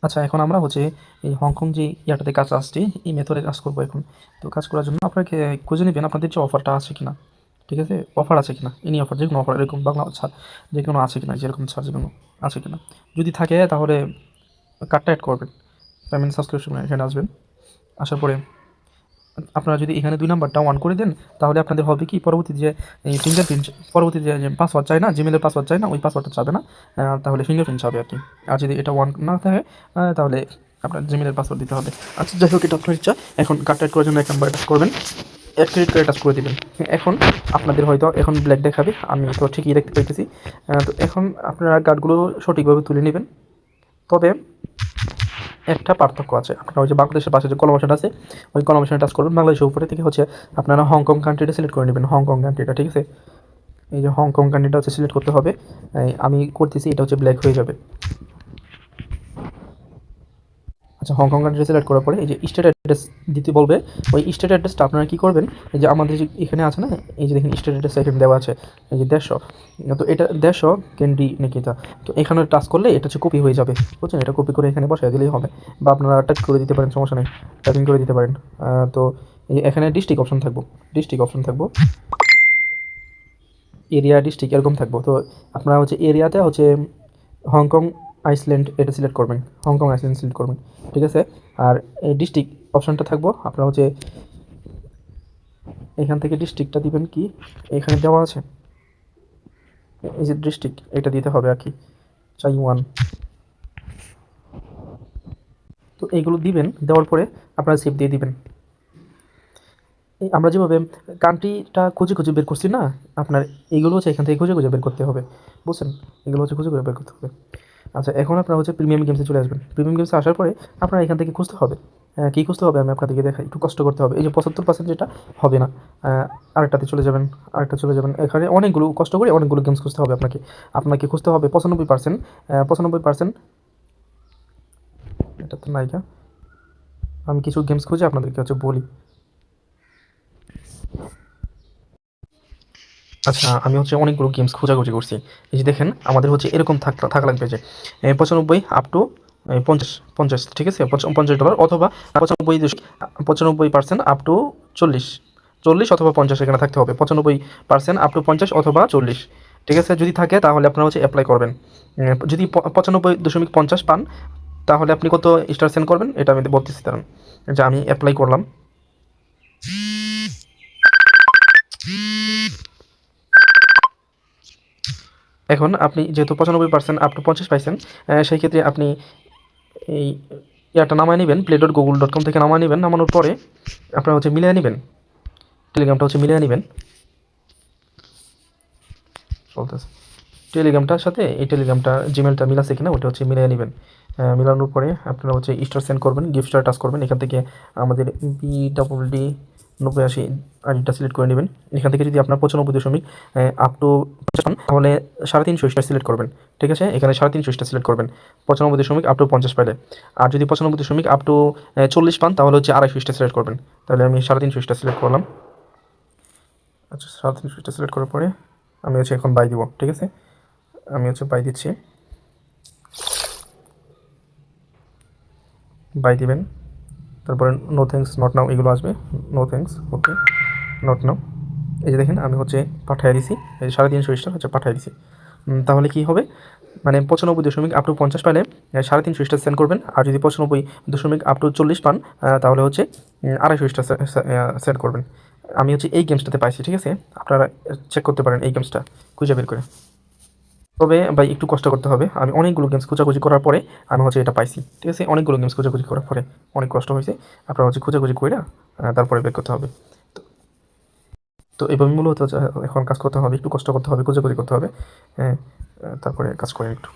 আচ্ছা, এখন আমরা হচ্ছে এই হংকং যে ইয়াটাতে কাজ আসছি, এই মেথডে কাজ করবো এখন। তো কাজ করার জন্য আপনাকে খুঁজে নেবেন আপনাদের যে অফারটা আছে কিনা, ঠিক আছে? অফার আছে কিনা, এনি অফার, যে কোনো অফার এরকম বাংলা ছাড় যে কোনো আছে কিনা, যেরকম ছাড় যে কোনো আছে কিনা। যদি থাকে তাহলে কার্ডটা অ্যাড করবেন, পেমেন্ট সাবস্ক্রিপশন এখানে আসবেন। আসার পরে আপনারা যদি এখানে 2 নাম্বারটা অন করে দেন, তাহলে আপনাদের হবে কি, পরবর্তীতে যে এই ফিঙ্গারপ্রিন্ট, পরবর্তীতে যে পাসওয়ার্ড চাই না, জিমেলের পাসওয়ার্ড চাই না, ওই পাসওয়ার্ডটা চাবে না। তাহলে ফিঙ্গারপ্রিন্ট চাবে আর কি। আর যদি এটা অন না থাকে তাহলে আপনার জিমেলের পাসওয়ার্ড দিতে হবে। আচ্ছা, যাই হোক, এটা আপনার ইচ্ছা। এখন কার্ড অ্যাড করার জন্য 1 নাম্বার টাচ করবেন, অ্যাড ক্রেডিট কার্ডে টাচ করে দেবেন। এখন আপনাদের হয়তো এখন ব্ল্যাক দেখাবে, আমি তো ঠিকই দেখতে পাইতেছি। তো এখন আপনারা কার্ডগুলো সঠিকভাবে তুলে নেবেন। তবে একটা পার্থক্য আছে, আপনারা ওই যে বাংলাদেশের পাশে যে কলম আছে, ওই কলম টাচ করবেন। বাংলাদেশের উপরে থেকে হচ্ছে আপনারা হংকং কান্ট্রিটা সিলেক্ট করে নেবেন, হংকং কান্ট্রিটা, ঠিক আছে? এই যে হংকং কান্ট্রিটা হচ্ছে সিলেক্ট করতে হবে। আমি করতেছি, এটা হচ্ছে ব্ল্যাক হয়ে যাবে। আচ্ছা, হংকং কান্ট্রি সিলেক্ট করার পরে এই যে স্টেট অ্যাড্রেস দিতে বলবে। ওই স্টেট অ্যাড্রেসটা আপনারা কী করবেন, এই যে আমাদের যে এখানে আছে না, এই যে দেখেন স্টেট অ্যাড্রেস এখানে দেওয়া আছে, এই যে 150। তো এটা 150 ক্যান্ডি নাকি এটা। তো এখানে টাচ করলে এটা হচ্ছে কপি হয়ে যাবে, বুঝছেন? এটা কপি করে এখানে বসায় দিলেই হবে, বা আপনারা টাইপ করে দিতে পারেন, সমস্যা নেই, টাইপিং করে দিতে পারেন। তো এখানে ডিস্ট্রিক্ট অপশন থাকবো, ডিস্ট্রিক্ট অপশন থাকবো, এরিয়া ডিস্ট্রিক্ট এরকম থাকবো। তো আপনারা হচ্ছে এরিয়াতে হচ্ছে হংকং আইসল্যান্ড এটা সিলেক্ট করবেন, হংকং আইসল্যান্ড সিলেক্ট করবেন, ঠিক আছে? আর এই ডিস্ট্রিক্ট অপশনটা থাকবো, আপনারা হচ্ছে এখান থেকে ডিস্ট্রিক্টটা দিবেন কি, এখানে দেওয়া আছে, এই যে ডিস্ট্রিক্ট এটা দিতে হবে আর কি, চাইওয়ান। তো এইগুলো দিবেন, দেওয়ার পরে আপনারা সেভ দিয়ে দিবেন। এই আমরা যেভাবে কান্ট্রিটা খুঁজে খুঁজে বের করছি না, আপনার এইগুলো হচ্ছে এখান থেকে খুঁজে খুঁজে বের করতে হবে, বুঝছেন? এগুলো হচ্ছে খুঁজে খুঁজে বের করতে হবে। আচ্ছা, এখন আপনারা হচ্ছে প্রিমিয়াম গেমসে চলে আসবেন। প্রিমিয়াম গেমসে আসার পরে আপনারা এখান থেকে খুঁজতে হবে। কী খুঁজতে হবে আমি আপনাদেরকে দেখাই, একটু কষ্ট করতে হবে। এই যে 75% যেটা হবে না, আরেকটাতে চলে যাবেন, আরেকটা চলে যাবেন। এখানে অনেকগুলো কষ্ট করে অনেকগুলো গেমস খুঁজতে হবে আপনাকে। আপনাকে খুঁজতে হবে 95%, 95%। এটা তো নায়িকা, আমি কিছু গেমস খুঁজে আপনাদেরকে হচ্ছে বলি। আচ্ছা, আমি হচ্ছে অনেকগুলো গেমস খোঁজাখুঁজি করছি। এই যে দেখেন, আমাদের হচ্ছে এরকম থাকা লাগবে যে 95 আপ টু 50, ঠিক আছে? $50, অথবা 95% আপ টু 40 অথবা 50 এখানে থাকতে হবে। 95% আপ টু 50 অথবা 40, ঠিক আছে? যদি থাকে তাহলে আপনারা হচ্ছে অ্যাপ্লাই করবেন। যদি 95.50 পান, তাহলে আপনি কত স্টার সেন্ড করবেন এটা আমি বলতেছি, দাঁড়ান। যে আমি অ্যাপ্লাই করলাম। এখন আপনি যেহেতু 95% আপ টু 50 পাইছেন, সেই ক্ষেত্রে আপনি এই ইয়াটা নামায় নেবেন, play.google.com থেকে নামায় নেবেন। নামানোর পরে আপনারা হচ্ছে মিলিয়ে নেবেন, টেলিগ্রামটা হচ্ছে মিলিয়ে নেবেন, চলতেছে। টেলিগ্রামটার সাথে এই টেলিগ্রামটা জিমেলটা মিলাছে কিনা ওটা হচ্ছে মিলিয়ে নেবেন। মিলানোর পরে আপনারা হচ্ছে স্টার সেন্ড করবেন, গিফট স্টার টাচ করবেন। এখান থেকে আমাদের BDD 89 আইডিটা সিলেক্ট করে নেবেন। এখান থেকে যদি আপনার 95 আপ টু পান, তাহলে 350 স্টার সিলেক্ট করবেন, ঠিক আছে? এখানে 350 স্টার সিলেক্ট করবেন 95 আপ টু 50 পাইলে। আর যদি 95 আপ টু 40 পান, তাহলে হচ্ছে 250 স্টার সিলেক্ট করবেন। তাহলে আমি 350 স্টার সিলেক্ট করলাম। আচ্ছা, 350 স্টার সিলেক্ট করার পরে আমি হচ্ছে এখন বাই দিব, ঠিক আছে? আমি হচ্ছে বাই দিচ্ছি, বাই দিবেন। তারপরে নো থ্যাঙ্কস, নট নাও এগুলো আসবে, no thanks, okay, not now. এই যে দেখেন, আমি হচ্ছে পাঠিয়ে দিছি, এই 350 স্টার হচ্ছে পাঠিয়ে দিছি। তাহলে কি হবে, মানে 95 আপ টু 50 পাইলে 350 স্টার সেন্ড করবেন। আর যদি 95 আপ টু 40 পান, তাহলে হচ্ছে 250 স্টার সেন্ড করবেন। আমি হচ্ছে এই গেমসটাতে পাইছি, ঠিক আছে? আপনারা চেক করতে পারেন এই গেমসটা খুঁজে বের করে। তবে ভাই একটু কষ্ট করতে হবে। আমি অনেকগুলো গেমস খোঁজাখুঁজি করার পরে আমি হচ্ছে এটা পাইছি, ঠিক আছে? অনেকগুলো গেমস খোঁজাখুঁজি করার পরে অনেক কষ্ট হয়েছে। আপনারা হচ্ছে খোঁজাখুঁজি কইরা তারপরে বের করতে হবে। তো তো এভাবে মূলত এখন কাজ করতে হবে, একটু কষ্ট করতে হবে, খোঁজাখুঁজি করতে হবে। হ্যাঁ, তারপরে কাজ করেন একটু।